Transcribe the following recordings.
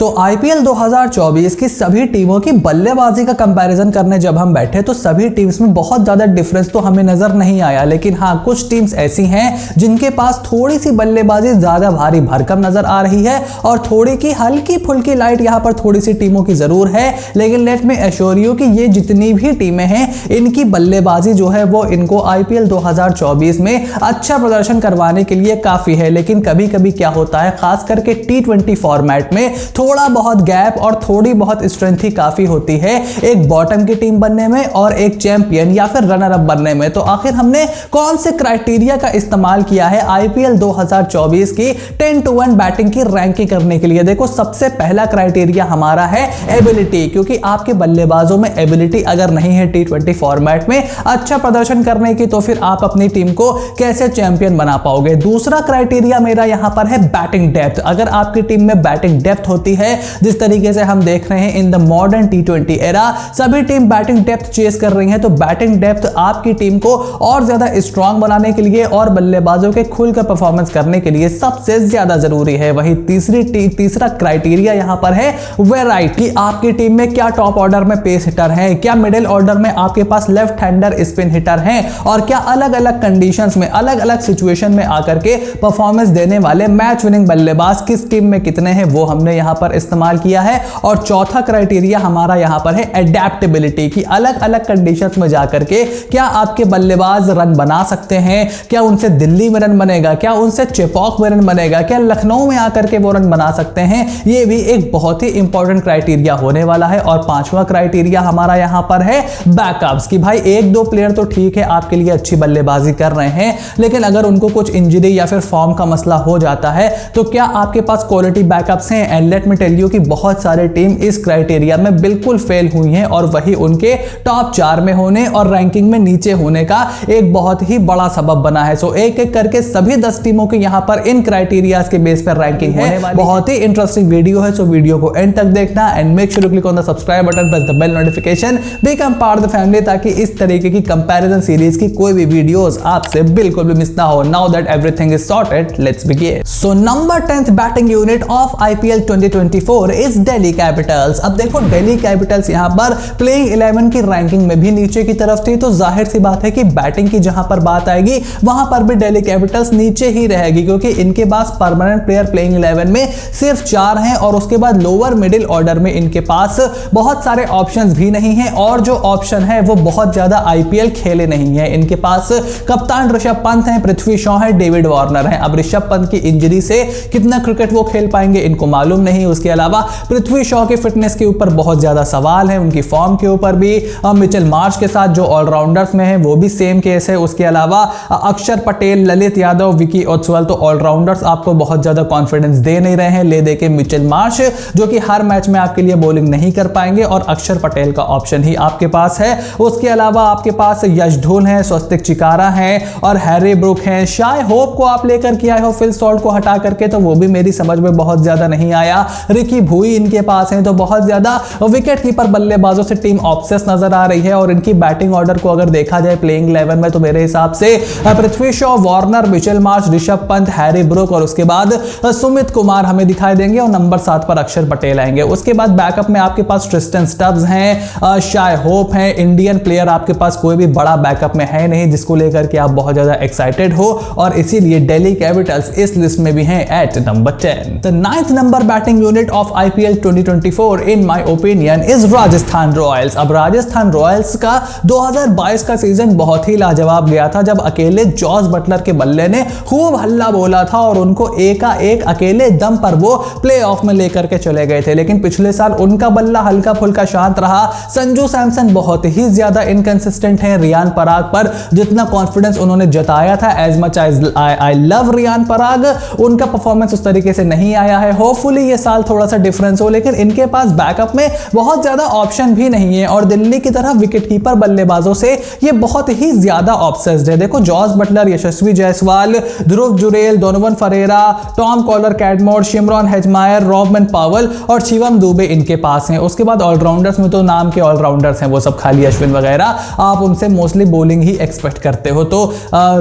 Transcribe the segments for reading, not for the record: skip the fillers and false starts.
तो आईपीएल 2024 की सभी टीमों की बल्लेबाजी का कंपैरिजन करने जब हम बैठे तो सभी टीम्स में बहुत ज्यादा डिफरेंस तो हमें नजर नहीं आया, लेकिन हाँ कुछ टीम्स ऐसी हैं जिनके पास थोड़ी सी बल्लेबाजी ज्यादा भारी भरकम नजर आ रही है और थोड़ी की हल्की फुल्की लाइट यहाँ पर थोड़ी सी टीमों की जरूर है। लेकिन लेट में एश्योर यू कि ये जितनी भी टीमें हैं इनकी बल्लेबाजी जो है वो इनको आईपीएल 2024 में अच्छा प्रदर्शन करवाने के लिए काफी है। लेकिन कभी कभी क्या होता है, खास करके T20 फॉर्मेट में थोड़ा बहुत गैप और थोड़ी बहुत स्ट्रेंथ ही काफी होती है एक बॉटम की टीम बनने में और एक चैंपियन या फिर रनर अप बनने में। तो आखिर हमने कौन से क्राइटेरिया का इस्तेमाल किया है आईपीएल 2024 की 10-1 बैटिंग की रैंकिंग करने के लिए? देखो, सबसे पहला क्राइटेरिया हमारा है एबिलिटी, क्योंकि आपके बल्लेबाजों में एबिलिटी अगर नहीं है T20 फॉर्मेट में अच्छा प्रदर्शन करने की तो फिर आप अपनी टीम को कैसे चैंपियन बना पाओगे। दूसरा क्राइटेरिया मेरा यहां पर है बैटिंग डेप्थ। अगर आपकी टीम में बैटिंग डेप्थ होती है, जिस तरीके से हम देख रहे हैं in the modern T20 era सभी टीम बैटिंग डेप्थ चेस कर रही हैं, तो बैटिंग डेप्थ आपकी टीम को और ज्यादा स्ट्रांग बनाने के लिए और बल्लेबाजों के खुलकर परफॉर्मेंस करने के लिए सबसे ज्यादा जरूरी है। वही तीसरा क्राइटेरिया यहां पर है वैरायटी। आपकी टीम में क्या टॉप ऑर्डर में पेस हिटर है, क्या मिडिल ऑर्डर में आपके पास लेफ्ट हैंडर स्पिन हिटर हैं, और क्या अलग अलग कंडीशंस में अलग अलग सिचुएशन में आकर के परफॉर्मेंस देने वाले मैच विनिंग बल्लेबाज किस टीम में कितने हैं वो हमने यहां पर इस्तेमाल किया है। और चौथा क्राइटेरिया हमारा यहां पर है एडेप्टेबिलिटी की अलग अलग कंडीशंस में जाकर के क्या आपके बल्लेबाज रन बना सकते हैं, क्या उनसे दिल्ली में रन बनेगा, क्या उनसे चेपॉक में रन बनेगा, क्या लखनऊ में आकर के वो रन बना सकते हैं। ये भी एक बहुत ही इंपॉर्टेंट क्राइटेरिया होने वाला है। और पांचवा क्राइटेरिया हमारा यहां पर है बैकअप्स की भाई एक दो प्लेयर तो ठीक है आपके लिए अच्छी बल्लेबाजी कर रहे हैं, लेकिन अगर उनको कुछ इंजरी या फिर फॉर्म का मसला हो जाता है तो क्या आपके पास क्वालिटी बैकअप्स हैं। And let me tell you कि बहुत सारे टीम इस क्राइटेरिया में बिल्कुल फेल हुई हैं और वही उनके टॉप 4 में होने और रैंकिंग में नीचे होने का एक बहुत ही बड़ा सबब बना है। सो एक एक करके सभी 10 टीमों के यहां पर इन क्राइटेरियाज के बेस पर रैंकिंग है। बहुत ही इंटरेस्टिंग वीडियो है, सो वीडियो को एंड तक देखना and make sure to click on the subscribe button, press the bell notification, become part of the family, ताकि इस तरीके की कंपैरिजन सीरीज की कोई भी वीडियोस आपसे बिल्कुल भी मिस ना हो। Now that everything is sorted, let's begin. So number 10th batting unit of IPL 2024 is Delhi Capitals. अब देखो, दिल्ली कैपिटल्स यहां पर प्लेइंग 11 की रैंकिंग में भी नीचे की तरफ थी, तो जाहिर सी बात है कि बैटिंग की जहां पर बात आएगी वहां पर भी दिल्ली कैपिटल्स नीचे ही रहेगी, क्योंकि इनके पास परमानेंट प्लेयर प्लेइंग 11 में सिर्फ 4 हैं और उसके बाद लोअर मिडिल ऑर्डर में इनके पास बहुत सारे ऑप्शंस भी नहीं है और जो ऑप्शन है वो बहुत ज्यादा आईपीएल खेले नहीं है। इनके पास कप्तान ऋषभ पंत हैं, पृथ्वी शॉ हैं, डेविड वार्नर हैं। अब ऋषभ पंत की इंजरी से कितना क्रिकेट वो खेल पाएंगे इनको मालूम नहीं। उसके अलावा पृथ्वी शॉ की फिटनेस के ऊपर बहुत ज्यादा सवाल है, उनकी फॉर्म के ऊपर भी। मिचेल मार्श के साथ जो ऑलराउंडर्स में है वो भी सेम केस है। उसके अलावा अक्षर पटेल, ललित यादव, विकी ओसवाल, तो ऑलराउंडर्स आपको बहुत ज्यादा कॉन्फिडेंस दे नहीं रहे हैं। ले दे के मिचेल मार्श जो कि हर मैच में आपके लिए बॉलिंग नहीं कर पाएंगे और अक्षर पटेल का ऑप्शन ही आपके पास है। उसके अलावा आपके पास यश ढोल है, स्वस्तिक चिकारा है और हैरी ब्रुक है। शाय होप को आप लेकर के आए हो फिल सॉल्ट को हटा करके, तो वो भी मेरी समझ में बहुत ज्यादा नहीं आया। रिकी भुई इनके पास है, तो बहुत ज्यादा विकेट कीपर बल्लेबाजों से टीम ऑब्सेस नजर आ रही है। और इनकी बैटिंग ऑर्डर को अगर देखा जाए प्लेइंग 11 में तो मेरे हिसाब से Prithvi Shaw, Warner, Mitchell Marsh, Rishabh Pant, Harry Brook और उसके बाद सुमित कुमार हमें दिखाई देंगे और नंबर 7 पर अक्षर पटेल आएंगे। उसके बाद बैकअप में आपके पास ट्रिस्टन स्टब्स हैं, शाय होप हैं। इंडियन प्लेयर आपके पास कोई भी बड़ा बैकअप में है नहीं जिसको लेकर के आप बहुत ज्यादा एक्साइटेड हो, और इसीलिए दिल्ली कैपिटल्स इस लिस्ट में भी हैं at number 10। The 9th number batting unit of IPL 2024 in my opinion is Rajasthan Royals. अब राजस्थान रॉयल्स का 2022 का सीजन बहुत ही लाजवाब गया था, जब अकेले जॉस बटलर के बल्ले ने खूब हल्ला बोला था और उनको एकाएक अकेले दम पर वो प्लेऑफ में लेकर के चले गए थे। लेकिन पिछले साल उनका बल्ला हल्का फुल्का शांत रहा। संजू सैमसन बहुत ही ज्यादा इनकंसिस्टेंट हैं। रियान पराग पर जितना कॉन्फिडेंस उन्होंने जताया था, as much as I love Riyan Parag, उनका परफॉर्मेंस उस तरीके से नहीं आया है। होपफुली ये साल थोड़ा सा डिफरेंस हो, लेकिन इनके पास बैकअप में बहुत ज्यादा ऑप्शन भी नहीं है और दिल्ली की तरह विकेटकीपर बल्लेबाजों से ये बहुत ही ज्यादा ऑब्सेस्ड है। देखो, Jos Buttler, Yashasvi Jaiswal, Dhruv Jurel, Donovan Ferreira, Tom Kohler Cadmore, Shimron Hetmyer, Rovman Powell और शिवम दुबे इनके पास हैं। उसके बाद ऑलराउंडर्स में तो नाम के ऑलराउंडर्स हैं, वो सब खाली अश्विन वगैरह, आप उनसे मोस्टली बॉलिंग ही एक्सपेक्ट करते हो। तो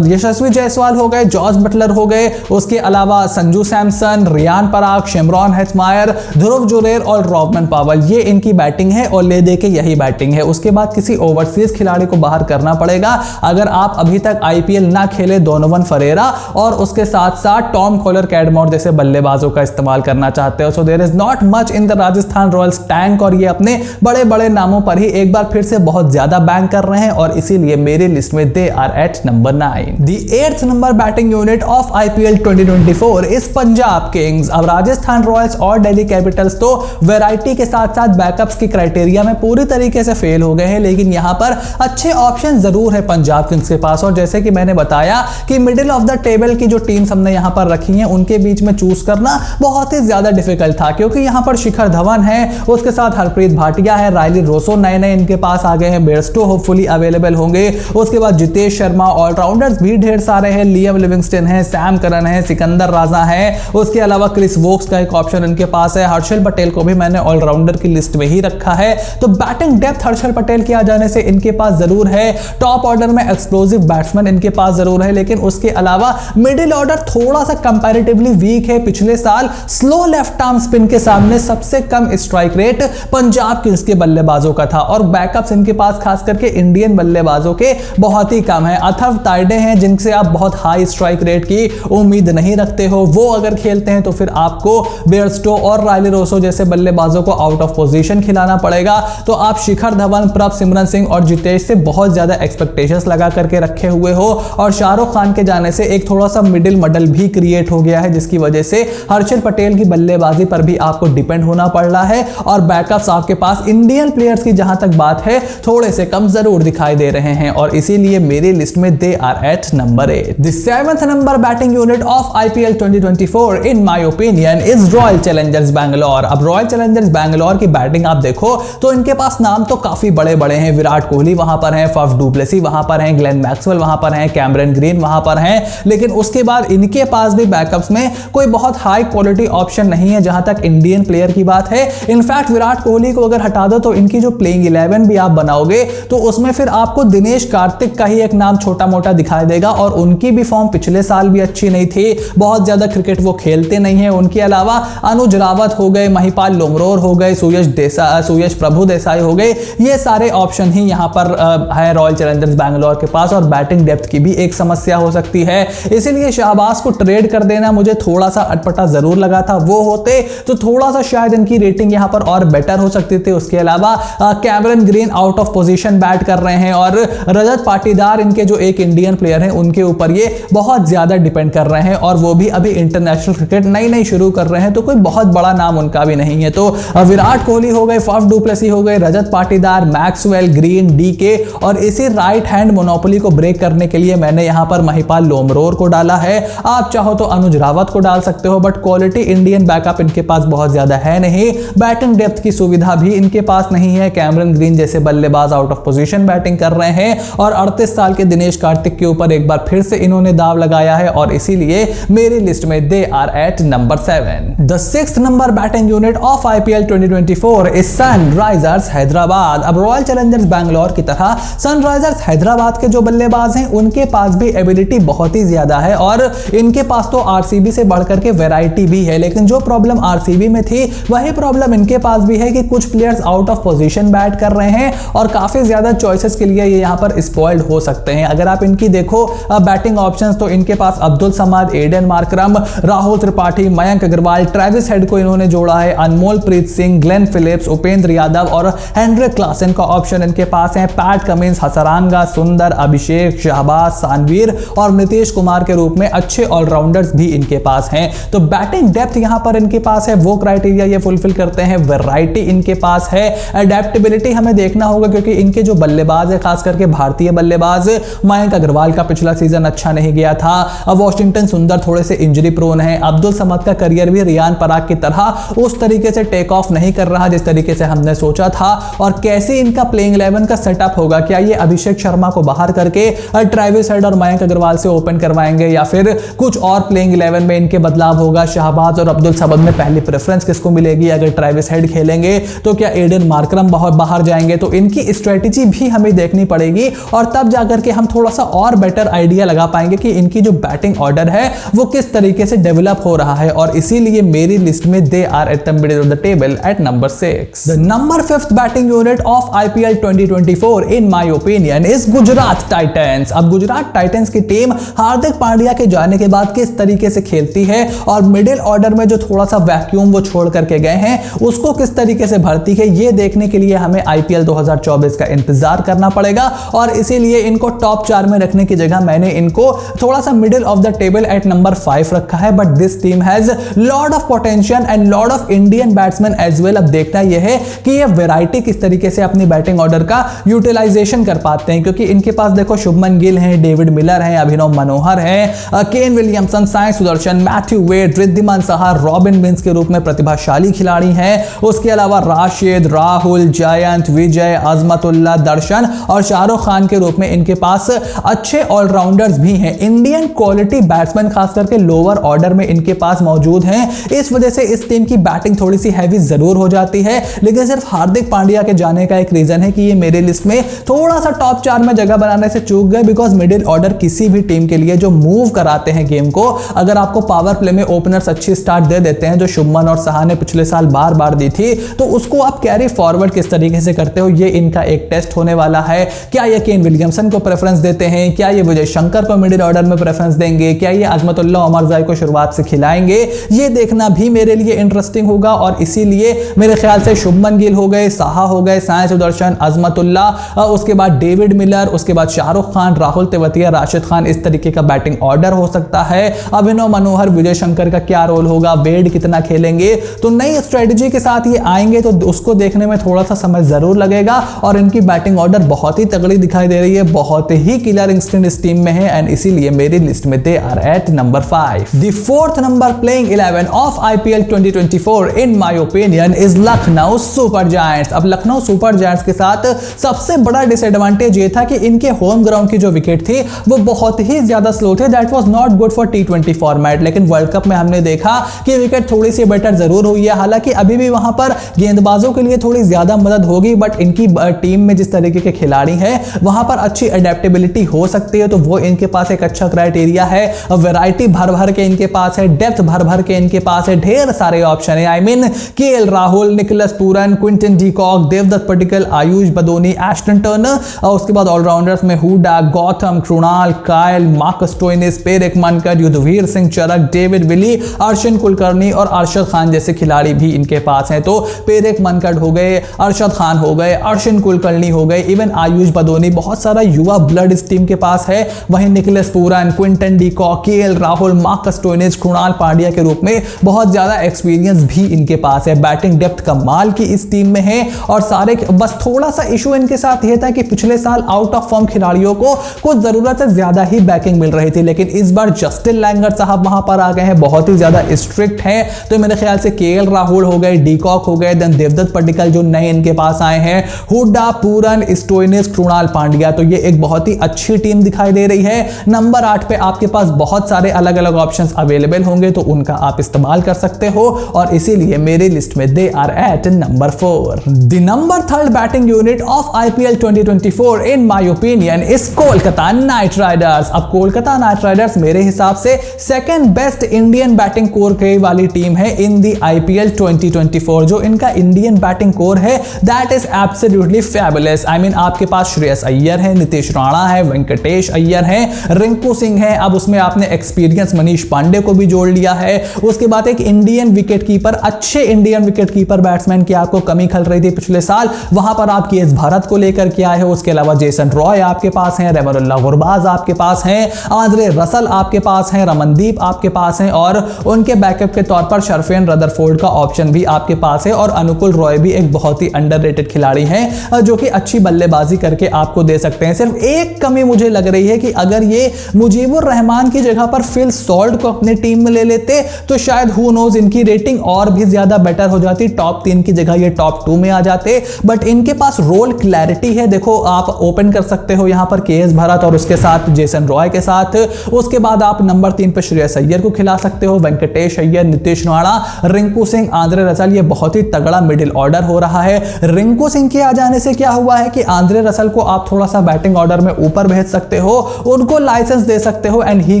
यशस्वी जायसवाल हो गए, जॉस बटलर हो गए, उसके अलावा संजू सैमसन, रियान पराग, शिमरॉन हेजमायर, नायर, ध्रुव जुरेल और रॉबमन पावल, ये इनकी बैटिंग है और ले दे के यही बैटिंग है। उसके बाद किसी ओवरसीज खिलाड़ी को बाहर करना पड़ेगा अगर आप अभी तक आईपीएल ना खेले डोनोवन फरेरा और उसके साथ साथ टॉम कॉलर कैडमोर जैसे बल्लेबाजों का इस्तेमाल करना चाहते हो। So there is not much in the Rajasthan Royals tank और ये अपने बड़े बड़े नामों पर ही एक बार फिर से बहुत ज्यादा बैंक कर रहे हैं और इसीलिए मेरी लिस्ट में they are at number 9। The 8th number batting unit of IPL 2024 is Punjab Kings. अब राजस्थान रॉयल्स और दिल्ली कैपिटल्स तो वैरायटी के साथ साथ बैकअप्स की क्राइटेरिया में पूरी तरीके से फेल हो गए हैं, लेकिन यहां पर अच्छे ऑप्शन जरूर है पंजाब किंग्स के पास। और जैसे कि मैंने बताया कि मिडिल ऑफ द टेबल की जो टीम्स हमने यहां पर रखी हैं उनके बीच में चूज करना बहुत ही ज्यादा डिफिकल्ट था, क्योंकि यहां पर शिखर धवन है, उसके साथ हरप्रीत भाटिया है, रायली रोसो नए इनके पास आ गए हैं, बेयरस्टो होपफुली अवेलेबल होंगे, उसके बाद जितेश शर्मा, ऑलराउंडर्स भी ढेर सारे हैं, लियम लिविंगस्टन है, सैम करन है, सिकंदर राजा है, उसके अलावा क्रिस वोक्स का एक ऑप्शन इनके पास है, हर्षल पटेल को भी मैंने ऑलराउंडर की लिस्ट में ही रखा है। तो बैटिंग डेप्थ हर्षल पटेल के आ जाने से इनके पास जरूर है, टॉप ऑर्डर में एक्सप्लोसिव बैट्समैन इनके पास जरूर है, लेकिन उसके अलावा मिडिल ऑर्डर थोड़ा सा कंपैरेटिवली वीक है। पिछले साल स्लो लेफ्ट आर्म स्पिन के सामने सबसे कम स्ट्राइक रेट पंजाब किंग्स के बल्लेबाजों का था और बैकअप्स इनके पास खास करके इंडियन बल्लेबाजों के बहुत ही कम है। अथर्व ताइडे हैं जिनसे आप बहुत हाई स्ट्राइक रेट की उम्मीद नहीं रखते हो, वो अगर खेलते हैं तो फिर आपको बेयरस्टो और रायली रोसो जैसे बल्लेबाजों को आउट ऑफ पोजीशन खिलाना पड़ेगा। तो आप शिखर धवन, प्रभ सिमरन सिंह और जितेश से बहुत ज्यादा एक्सपेक्टेशंस लगा करके रखे हुए हो और शाहरुख खान के जाने से एक थोड़ा सा मिडिल मॉडल भी क्रिएट हो गया है, जिसकी वजह से हर्षल पटेल की बल्लेबाजी पर भी आपको डिपेंड होना पड़ रहा है और बैकअप्स आपके पास इंडियन प्लेयर्स की जहां तक बात है थोड़े से कम जरूर दिखाई दे रहे हैं और इसीलिए मेरी लिस्ट में they are at number 8। The 7th number batting unit of IPL 2024 in my opinion is Royal Challengers Bangalore. अब रॉयल चैलेंजर्स बैंगलोर की बैटिंग आप देखो तो इनके पास नाम तो काफी बड़े बड़े हैं, विराट कोहली वहां पर हैं, फफ डू प्लेसी वहां पर हैं, ग्लेन मैक्सवेल वहां पर हैं, कैमरन ग्रीन वहां पर हैं, लेकिन उसके बाद इनके पास भी बैकअप्स में कोई बहुत हाई क्वालिटी ऑप्शन नहीं है जहां तक इंडियन प्लेयर की बात है। इनफैक्ट विराट कोहली को अगर हटा दो तो इनकी जो प्लेइंग 11 भी आप बनाओगे तो उसमें फिर आपको दिनेश कार्तिक का ही एक नाम छोटा मोटा दिखाई देगा और उनकी भी फॉर्म पिछले साल भी अच्छी नहीं थी, बहुत ज्यादा क्रिकेट वो खेलते नहीं है। उनके अलावा अनुज रावत हो गए, महिपाल लोमरोर हो गए, सुयश प्रभु देसाई हो गए, ये सारे ऑप्शन ही यहां पर है रॉयल चैलेंजर्स बैंगलोर के पास और बैटिंग डेप्थ की भी एक समस्या हो सकती है। इसीलिए शाहबाज को ट्रेड कर देना मुझे थोड़ा सा अटपटा जरूर लगा था, वो होते तो थोड़ा सा शायद इनकी रेटिंग यहां पर और बेटर हो सकती थी। उसके अलावा Cameron green out of position bat कर रहे हैं और रजत पाटीदार इनके जो एक इंडियन प्लेयर हैं उनके ऊपर ये बहुत ज्यादा डिपेंड कर रहे हैं और वो भी अभी इंटरनेशनल क्रिकेट नई शुरू कर रहे हैं, तो कोई बहुत बड़ा नाम उनका भी नहीं है। तो विराट कोहली हो गए, फफ डू प्लेसी हो गए, Rajat Patidar, Maxwell, green, DK और इसी राइट हैंड मोनोपोली को ब्रेक करने के लिए मैंने यहां पर महिपाल लोमरोर को डाला है। आप चाहो तो अनुज रावत को डाल सकते हो, बट क्वालिटी इंडियन बैकअप इनके पास बहुत ज्यादा है नहीं, बैटिंग डेप्थ की सुविधा भी इनके पास नहीं है। कैमरन ग्रीन जैसे बल्लेबाज आउट ऑफ पोजीशन बैटिंग कर रहे हैं और 38 साल के दिनेश कार्तिक के ऊपर एक बार फिर से इन्होंने दाव लगाया है और इसीलिए मेरी लिस्ट में they are at number 7। The 6th number batting unit of IPL 2024 is Sunrisers Hyderabad. अब रॉयल चैलेंजर्स बैंगलोर की तरह सनराइजर्स हैदराबाद के जो बल्लेबाज हैं उनके पास भी एबिलिटी बहुत ही ज्यादा है और इनके पास तो आरसीबी से बढ़कर के वैरायटी भी है, लेकिन जो प्रॉब्लम आरसीबी में थी वही प्रॉब्लम इनके पास भी है कि कुछ players out of position bat कर रहे हैं और काफी ज्यादा चॉइसेस के लिए ये यहां पर स्पॉइल्ड हो सकते हैं। अगर आप इनकी देखो बैटिंग ऑप्शंस तो इनके पास Abdul Samad, Aiden Markram, Rahul Tripathi, Mayank Agarwal, Travis Head को इन्होंने जोड़ा है, Anmolpreet Singh, Glenn Phillips, Upendra Yadav और हेनरिक क्लासन का ऑप्शन इनके पास है। पैट कमिंस, हसरांगा, सुंदर, अभिषेक, शहबाज, सानवीर और नीतीश कुमार के रूप में अच्छे ऑलराउंडर्स भी इनके पास हैं। तो बैटिंग डेप्थ यहां पर इनके पास है, वो क्राइटेरिया ये फुलफिल करते हैं। वैरायटी इनके पास है, अडेप्टेबिलिटी हमें देखना होगा क्योंकि इनके जो बल्लेबाज है खास करके भारतीय बल्लेबाज, मयंक अग्रवाल का पिछला सीजन अच्छा नहीं गया था, अब वॉशिंगटन सुंदर थोड़े से इंजरी प्रोन है, अब्दुल समद का करियर भी रियान पराग की तरह उस तरीके से टेक ऑफ नहीं कर रहा जिस तरीके से हमने सोचा था। और कैसे इनका प्लेइंग 11 का सेटअप होगा, क्या ये अभिषेक शर्मा को बाहर करके ट्रेविस हेड और मयंक अग्रवाल से ओपन करवाएंगे या फिर कुछ और प्लेइंग 11 में इनके बदलाव होगा। शहबाज और अब्दुल समद में पहली प्रेफरेंस किसको मिलेगी, अगर ट्रेविस हेड खेलेंगे तो क्या एडन मार्करम बहुत बाहर जाएंगे, तो इनकी स्ट्रेटेजी भी हमें देखनी पड़ेगी और तब जाकर के हम थोड़ा सा और बेटर आइडिया लगा पाएंगे कि इनकी जो बैटिंग ऑर्डर है वो किस तरीके से डेवलप हो रहा है। और इसीलिए मेरी लिस्ट लिस्ट में they are at the middle of the table at number 6. The number 5th batting unit of IPL 2024 in my opinion is Gujarat Titans. अब गुजरात टाइटंस की टीम हार्दिक पांड्या के जाने के बाद किस तरीके से खेलती है और मिडिल ऑर्डर में जो थोड़ा सा वैक्यूम वो छोड़ करके गए हैं उसको किस तरीके से भरती है, ये देखने के लिए हमें IPL 2024 का इंतजार करना पड़ेगा. और इसीलिए इनको टॉप 4 में रखने की जगह मैंने इनको थोड़ा सा middle of the table at number 5 रखा है. But this team has lot of potential and lot of Indian batsman as well. अब देखना यह है कि ये वैरायटी किस तरीके से अपनी बैटिंग ऑर्डर का यूटिलाइजेशन कर पाते हैं, क्योंकि इनके पास देखो शुभमन गिल हैं, डेविड मिलर हैं, अभिनव मनोहर हैं, Kane Williamson, Sai Sudharsan, Matthew Wade, Wriddhiman Saha, Robin Minz के रूप में प्रतिभाशाली खिलाड़ी हैं. उसके अलावा राशिद, राहुल, जयंत, विजय, अजमतुल्ला, दर्शन और शाहरुख खान के रूप में इनके पास अच्छे ऑलराउंडर्स भी हैं. इंडियन क्वालिटी बैट्समैन खास करके लोअर ऑर्डर में इनके पास मौजूद हैं. इस वजह से इस टीम की बैटिंग थोड़ी सी हैवी जरूर हो जाती है, लेकिन सिर्फ हार्दिक पांड्या के जाने का एक रीजन है कि ये मेरे लिस्ट में थोड़ा सा टॉप 4 में जगह बनाने से चूक गए. बिकॉज मिडिल ऑर्डर किसी भी टीम के लिए जो मूव कराते हैं गेम को, अगर आपको पावर प्ले में ओपनर्स अच्छी स्टार्ट दे देते हैं जो शुभमन और साहा ने पिछले साल बार बार दी थी, तो उसको आप कैरी फॉरवर्ड किस तरीके से करते हो, ये इनका एक टेस्ट होने वाला है. क्या ये केन विलियमसन को प्रेफरेंस देते हैं, क्या ये विजय शंकर को मिडिल ऑर्डर में प्रेफरेंस देंगे, क्या ये अजमतुल्ला उमरजाई को शुरुआत से खिलाएंगे, ये देखना भी मेरे लिए इंटरेस्टिंग होगा. और इसीलिए मेरे ख्याल से शुभमन गिल हो गए, साहा हो गए, साई सुदर्शन, अजमतुल्ला, उसके बाद डेविड मिलर, उसके बाद शाहरुख खान, राहुल तेवतिया, राशिद खान, इस तरीके का बैटिंग ऑर्डर हो सकता है. अभिनव मनोहर, विजय शंकर का क्या रोल होगा, वेड कितना खेलेंगे, तो नई स्ट्रेटजी के साथ ये आएंगे तो उसको देखने में थोड़ा सा समय जरूर लगेगा. और इनकी बैटिंग ऑर्डर बहुत ही तगड़ी दिखाई दे रही है, बहुत ही किलर इंस्टिंक्ट इस टीम में है एंड इसीलिए मेरी लिस्ट में they are at number 5. The 4th number playing 11 of IPL 2024 in my opinion is Lucknow Super Giants. अब लखनऊ सुपर जायंट्स के साथ सबसे बड़ा डिसएडवांटेज ये था कि इनके होम ग्राउंड की जो विकेट थी वो बहुत ही ज्यादा स्लो थे. That was not good for T20 format. लेकिन वर्ल्ड कप में हमने देखा कि विकेट थोड़ी सी बेटर जरूर हुई है. हालांकि अभी भी वहां पर गेंदबाजों के लिए थोड़ी ज्यादा मदद होगी, बट इनकी टीम में जिस तरीके के खिलाड़ी हैं वहां पर अच्छी अडेप्टेबिलिटी हो सकती है, तो वो इनके पास एक अच्छा क्राइटेरिया है. वैरायटी भर भर के इनके पास है, डेप्थ भर भर के इनके पास है, ढेर सारे ऑप्शन है. I mean KL Rahul, Nicholas Pooran, Quinton de Kock, Devdutt Padikkal, Ayush Badoni, Ashton Turner, और उसके बाद ऑलराउंडर्स में Hooda, Gautam, Krunal, Kyle, Marcus Stoinis, Prerak Mankad, Yudhvir Singh Charak, David Willey, Arshin Kulkarni और अरशद खान जैसे खिलाड़ी भी इनके पास हैं. तो पेरेक मनकर हो गए, अरशद खान हो गए, अर्शन कुलकर्णी हो गए, इवन आयुष बदोनी, बहुत सारा युवा ब्लड इस टीम के पास है. वहीं Nicholas Pooran, Quinton de Kock, KL Rahul, Marcus Stoinis, Krunal Pandya के रूप में बहुत ज्यादा एक्सपीरियंस भी इनके पास है. बैटिंग डेप्थ कमाल की इस टीम में है. और सारे बस थोड़ा सा इशू इनके साथ यह था कि पिछले साल आउट ऑफ फॉर्म खिलाड़ियों को कुछ जरूरत से ज्यादा ही बैकिंग मिल रही थी, लेकिन इस बार जस्टिन लैंगर साहब वहां पर आ गए हैं, बहुत ही ज्यादा स्ट्रिक्ट हैं. तो मेरे ख्याल से केएल राहुल हो गए, डी कॉक हो गए, देन देवदत्त पडिक्कल जो नए इनके पास आए हैं, हुड्डा, पूरन, स्टोइनिस, कृणाल पांड्या, तो ये एक बहुत ही अच्छी टीम दिखाई दे रही है. नंबर 8 पे आपके पास बहुत सारे अलग अलग ऑप्शंस अवेलेबल होंगे, तो उनका आप इस्तेमाल कर सकते हो. और इसीलिए मेरी लिस्ट में they are at number 4. The number 3rd batting unit of IPL 2024 in my opinion is Kolkata Knight Riders. अब कोलकाता नाइट राइडर्स मेरे हिसाब से second best Indian batting core के वाली टीम है इन दी IPL 2024. जो इनका इंडियन बैटिंग कोर है that is absolutely fabulous. I mean आपके पास श्रेयस अय्यर है, नीतीश राणा है, वेंकटेश अय्यर है, रिंकू सिंह है, अब उसमें आपने एक्सपीरियंस मनीष पांडे को भी जोड़ लिया है. उसके बाद एक इंडियन विकेट कीपर, अच्छे इंडियन विकेट कीपर बैट्समैन की आपको कमी खल रही थी पिछले साल, वहां पर आप केएस भारत को लेकर के आए हो. उसके अलावा जेसन रॉय आपके पास हैं, रेमरुल्लाह गुरबाज आपके पास हैं, आंद्रे रसल आपके पास हैं, रमनदीप आपके पास हैं, और उनके बैकअप के तौर पर शर्फेन रदरफोर्ड का ऑप्शन भी आपके पास है. और अनुकुल रॉय भी एक बहुत ही अंडररेटेड खिलाड़ी हैं जो कि अच्छी बल्लेबाजी करके आपको दे सकते हैं. सिर्फ एक कमी मुझे लग रही है कि अगर ये मुजीबुर रहमान की जगह पर फिल सॉल्ट को अपने टीम में ले लेते तो शायद हु नोज इनकी रेटिंग और भी ज्यादा बेटर हो जाती, टॉप 3 की जगह ये टॉप 2 में आ जाते. बट इनके पास रोल क्लैरिटी है. देखो आप ओपन कर सकते हो यहां पर केएस भारत और उसके साथ जेसन रॉय के साथ. उसके बाद आप नंबर 3 पे श्रेयस अय्यर को खिला सकते हो, वेंकटेश अय्यर, नीतीश राणा, रिंकू सिंह, आंद्रे रसल. ये बहुत ही तगड़ा मिडिल ऑर्डर हो रहा है. रिंकू सिंह के आ जाने से क्या हुआ है कि आंद्रे रसल को आप थोड़ा सा बैटिंग ऑर्डर में ऊपर भेज सकते हो, उनको लाइसेंस दे सकते हो and he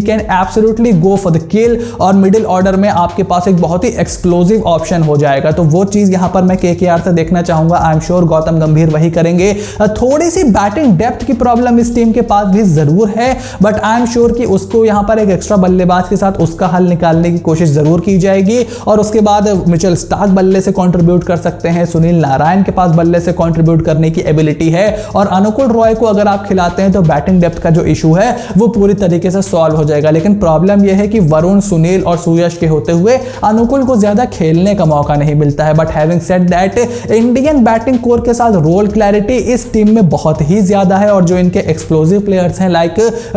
can absolutely go for the किल. और मिडिल ऑर्डर में आपके पास एक बहुत ही एक्सप्लोसिव ऑप्शन हो जाएगा। तो वो चीज यहां पर मैं केकेआर से देखना चाहूंगा। आई एम श्योर गौतम गंभीर वही करेंगे। थोड़ी सी बैटिंग डेप्थ की प्रॉब्लम इस टीम के पास भी जरूर है, बट आई एम श्योर कि उसको यहां पर एक एक्स्ट्रा बल्लेबाज के साथ उसका हल निकालने की कोशिश जरूर की जाएगी। और उसके बाद मिचेल स्टार्क बल्ले से कंट्रीब्यूट कर सकते हैं, सुनील नारायण के पास बल्ले से कंट्रीब्यूट करने की एबिलिटी है, और अनुकुल रॉय को अगर आप खिलाते हैं तो बैटिंग डेप्थ का जो इशू है वो पूरी तरीके से सॉल्व हो जाएगा। लेकिन प्रॉब्लम यह है कि वरुण, सुनील और सुयश के होते हुए अनुकुल को ज्यादा खेलने का मौका नहीं मिलता है। But having said that, Indian batting core के साथ रोल क्लैरिटी इस टीम में बहुत ही ज्यादा है, और जो इनके एक्सप्लोसिव प्लेयर्स हैं like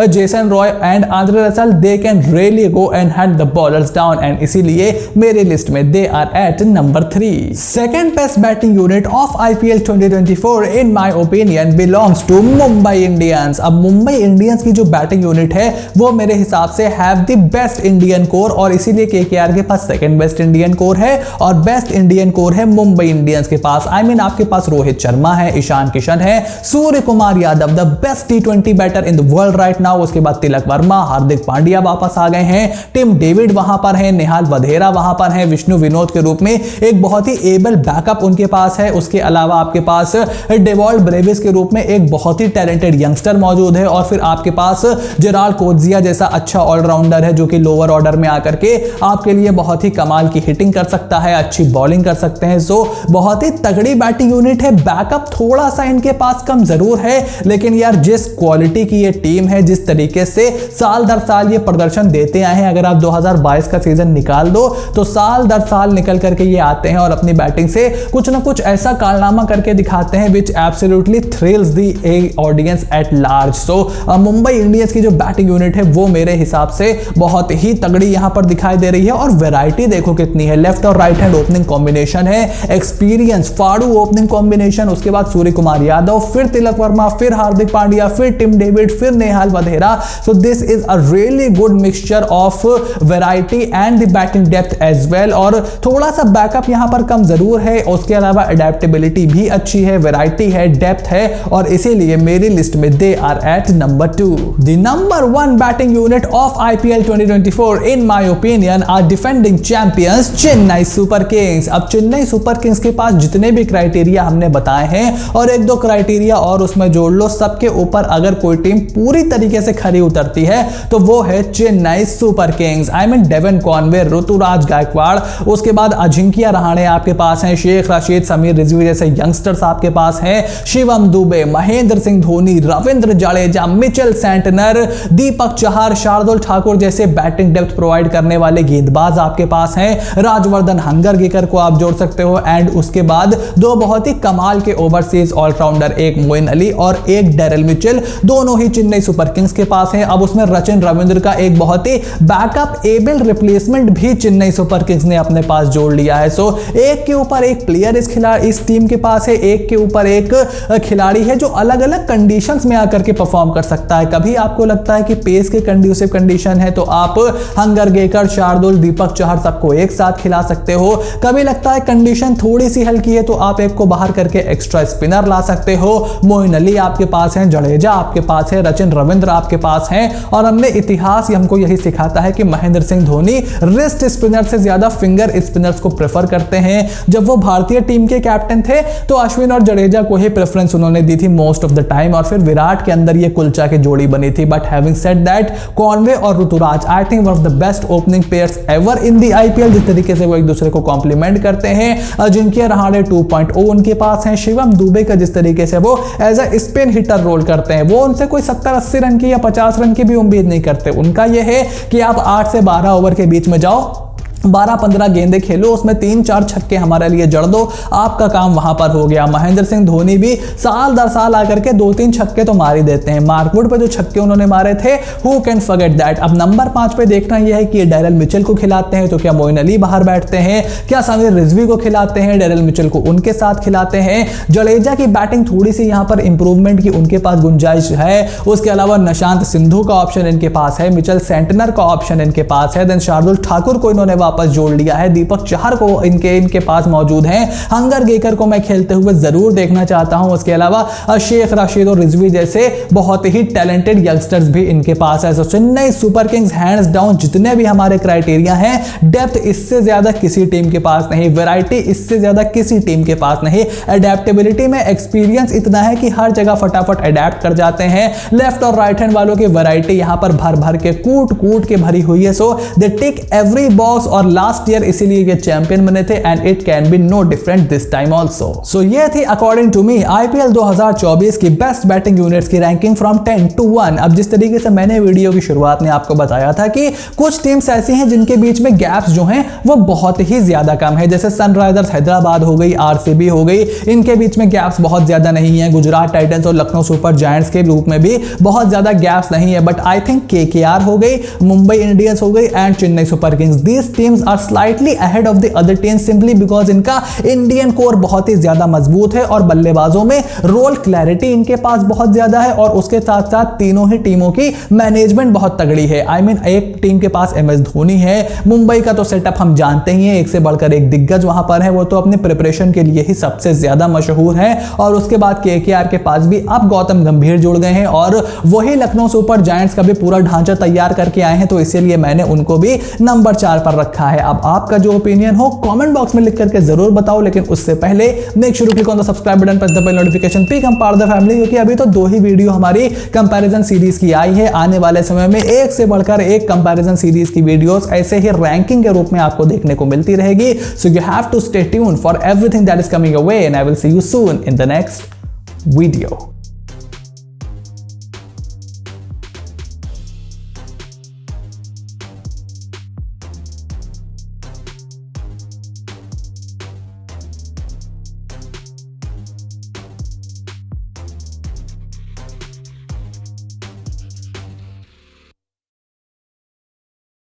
Jason Roy and Andre Russell, they can really go and hunt the bowlers down, and इसीलिए मेरी लिस्ट में they are at number 3। Second best batting unit of IPL 2024 in my opinion belongs to Mumbai Indians. अब Mumbai Indians की जो batting unit है वो मेरे हिसाब से have the best Indian core, और इसीलिए केकेआर के पास सेकंड बेस्ट इंडियन कोर है और बेस्ट इंडियन कोर है मुंबई इंडियंस के पास। आई मीन आपके पास रोहित शर्मा है, ईशान किशन है, Suryakumar Yadav the best टी20 batter in the world right now. उसके बाद तिलक वर्मा, हार्दिक पांड्या वापस आ गए हैं, टिम डेविड वहां पर है, निहाल वधेरा वहां पर है, विष्णु विनोद के रूप में एक बहुत ही एबल बैकअप उनके पास है। उसके अलावा आपके पास डेवॉल्ट ब्रेविस के रूप में एक बहुत ही टैलेंटेड यंगस्टर मौजूद है, और फिर आपके पास जेराल्ड कोज्जिया जैसा अच्छा ऑलराउंडर है जो कि लोअर ऑर्डर में आकर के आपके लिए बहुत ही कमाल की हिटिंग कर सकता है, अच्छी बॉलिंग कर सकते हैं। सो बहुत ही तगड़ी बैटिंग यूनिट है। बैकअप थोड़ा सा इनके पास कम जरूर है, लेकिन यार जिस क्वालिटी की ये टीम है, जिस तरीके से साल दर साल ये प्रदर्शन देते आए हैं, अगर आप 2022 का सीजन निकाल दो तो साल दर साल निकल करके ये आते हैं और अपनी बैटिंग से कुछ ना कुछ ऐसा कारनामा करके दिखाते हैं which absolutely thrills the audience at large. So Mumbai Indians की जो बैटिंग यूनिट है वो मेरे हिसाब से बहुत ही तगड़ी यहां पर दिखाई दे रही है, और वैरायटी देखो कितनी है। लेफ्ट और राइट हैंड ओपनिंग कॉम्बिनेशन है, एक्सपीरियंस फाड़ू ओपनिंग कॉम्बिनेशन, उसके बाद सूर्य कुमार यादव, फिर तिलक वर्मा, फिर हार्दिक पांड्या, फिर टिम डेविड, फिर Nehal Wadhera. So this is a really good mixture of variety and the batting depth as well. और थोड़ा सा बैकअप यहां पर कम जरूर है, उसके अलावा अडेप्टेबिलिटी भी अच्छी है, वैरायटी है, डेप्थ है, और इसीलिए मेरी लिस्ट में they are at number 2। The number 1 batting unit of IPL 2024 in my opinion are defending champions Chennai Super Kings. अब चेन्नई सुपर किंग्स के पास जितने भी क्राइटेरिया हमने बताए हैं और एक दो क्राइटेरिया और उसमें जोड़ लो, सबके ऊपर अगर कोई टीम पूरी तरीके से खरी उतरती है तो वो है Chennai Super Kings. I mean Devon Conway, Ruturaj Gaikwad, उसके बाद अजिंक्य रहाणे आपके पास हैं, शेख रशीद, समीर रिजवी जैसे यंगस्टर्स आपके पास हैं, शिवम दुबे, महेंद्र सिंह धोनी, रविंद्र जडेजा, मिचेल सेंटनर, दीपक चहर, शार्दुल ठाकुर जैसे बैटिंग डेप्थ प्रोवाइड करने वाले गेंदबाज आपके पास हैं, राजवर्धन हंगरगेकर को आप जोड़ सकते हो, एंड उसके बाद दो बहुत ही कमाल के ओवरसीज ऑलराउंडर, एक मोइन अली और एक डेरिल मिचेल, दोनों ही चेन्नई सुपर किंग्स के पास हैं। अब उसमें सचिन रविंद्र का एक बहुत ही बैकअप एबल रिप्लेसमेंट भी चेन्नई सुपर किंग्स ने अपने पास जोड़ लिया है। सो एक के ऊपर एक प्लेयर इस टीम के पास है, एक के ऊपर एक खिलाड़ी है जो अलग अलग कंडीशंस में आकर के परफॉर्म कर सकता है। कभी आपको लगता है कि पेस के कंड्यूसिव कंडीशन है तो आप हंगरगेकर, शार्दुल, दीपक चहर सबको एक साथ खिला सकते हो। कभी लगता है कंडीशन थोड़ी सी हल्की है तो आप एक को बाहर करके एक्स्ट्रा स्पिनर ला सकते हो। मोइन अली आपके पास है, जडेजा आपके पास है, सचिन रविंद्र आपके पास है, और हमने इतिहास हमको यही सिखाता है कि महेंद्र सिंह धोनी रिस्ट स्पिनर से ज्यादा फिंगर स्पिनर्स को प्रेफर करते हैं। जब वो भारतीय टीम के कैप्टन थे तो अश्विन और जडेजा को ही प्रेफरेंस उन्होंने दी थी मोस्ट ऑफ द टाइम, और फिर विराट के अंदर ये कुलचा की जोड़ी बनी थी। But having said that, Conway और Ruturaj I think one of the best opening players ever in the IPL, जिस तरीके से वो एक दूसरे को कॉम्प्लीमेंट करते हैं। अजिंक्य रहाणे 2.0 उनके पास है, शिवम दुबे का जिस तरीके से वो as a spin hitter role करते हैं, वो उनसे कोई 70-80 रन की या 50 रन की भी उम्मीद नहीं करते। उनका ये है कि आप 8 से 12 ओवर के बीच में जाओ, 12-15 गेंदे खेलो, उसमें 3-4 छक्के हमारे लिए जड़ दो, आपका काम वहां पर हो गया। महेंद्र सिंह धोनी भी साल दर साल आकर के 2-3 छक्के तो मार ही देते हैं। मार्कवुड पे जो छक्के उन्होंने मारे थे, हु कैन फॉरगेट दैट। अब नंबर 5 पे देखना यह है कि डेरिल मिचेल को खिलाते हैं तो क्या मोइन अली बाहर बैठते हैं, क्या समीर रिजवी को खिलाते हैं, डेरिल मिचेल को उनके साथ खिलाते हैं। जडेजा की बैटिंग थोड़ी सी यहां पर इंप्रूवमेंट की उनके पास गुंजाइश है। उसके अलावा निशांत सिंधु का ऑप्शन इनके पास है, मिचेल सेंटनर का ऑप्शन इनके पास है, देन शार्दुल ठाकुर को इन्होंने वापस जोड़ लिया है। दीपक चहर को इनके पास मौजूद हैं। हंगर गेकर को मैं खेलते हुए जरूर देखना चाहता हूं। उसके अलावा शेख राशिद और रिजवी जैसे बहुत ही टैलेंटेड यंगस्टर्स भी इनके पास है। Chennai Super Kings hands down जितने भी हमारे क्राइटेरिया हैं, डेप्थ इससे ज्यादा किसी टीम के पास नहीं, वैरायटी इससे ज्यादा किसी टीम के पास नहीं, एडेप्टेबिलिटी में एक्सपीरियंस इतना है कि हर जगह फटाफट एडेप्ट कर जाते हैं। लेफ्ट और राइट हैंड वालों की वैरायटी यहां पर भर भर के कूट के भरी हुई है। So they tick every box और लास्ट ईयर इसीलिए ये चैंपियन बने थे and it can be no different this time also. So ये थी अकॉर्डिंग टू मी आईपीएल 2024 की बेस्ट बैटिंग यूनिट्स की रैंकिंग फ्रॉम 10 to 1। अब जिस तरीके से मैंने वीडियो की शुरुआत में आपको बताया था कि कुछ टीम्स ऐसी हैं जिनके बीच में गैप्स जो हैं वो बहुत ही ज्यादा कम है, जैसे सनराइजर्स हैदराबाद हो गई, आरसीबी हो गई, इनके बीच में गैप्स बहुत ज्यादा नहीं है। गुजरात टाइटंस और लखनऊ सुपर जायंट्स के रूप में भी बहुत ज्यादा गैप्स नहीं है। बट आई थिंक केकेआर हो गई, मुंबई इंडियंस हो गई and Chennai Super Kings, these teams are slightly ahead of the other teams simply because इनका इंडियन कोर बहुत ही ज्यादा मजबूत है और बल्लेबाजों में रोल क्लैरिटी इनके पास बहुत ज्यादा है और उसके साथ साथ तीनों ही टीमों की मैनेजमेंट बहुत तगड़ी है। आई मीन एक टीम के पास एमएस धोनी है, मुंबई का तो सेटअप हम जानते ही हैं, एक से बढ़कर एक दिग्गज वहां पर है, वो तो अपने प्रिपरेशन के लिए ही सबसे ज्यादा मशहूर है। और उसके बाद केकेआर के पास भी अब गौतम गंभीर जुड़ गए हैं और वही लखनऊ सुपर जायंट्स का भी पूरा ढांचा तैयार करके आए हैं, तो इसीलिए मैंने उनको भी नंबर 4 पर रखा है। अब आपका जो ओपिनियन हो कमेंट बॉक्स में लिख करके जरूर बताओ, लेकिन उससे पहले make sure to click on the subscribe button, press the bell notification, become part of the family, क्योंकि अभी तो 2 ही वीडियो हमारी कंपैरिजन सीरीज की आई है। आने वाले समय में एक से बढ़कर एक कंपैरिजन सीरीज की वीडियोस ऐसे ही रैंकिंग के रूप में आपको देखने को मिलती रहेगी। So you have to stay tuned for everything that is coming away and I will see you soon in the next video.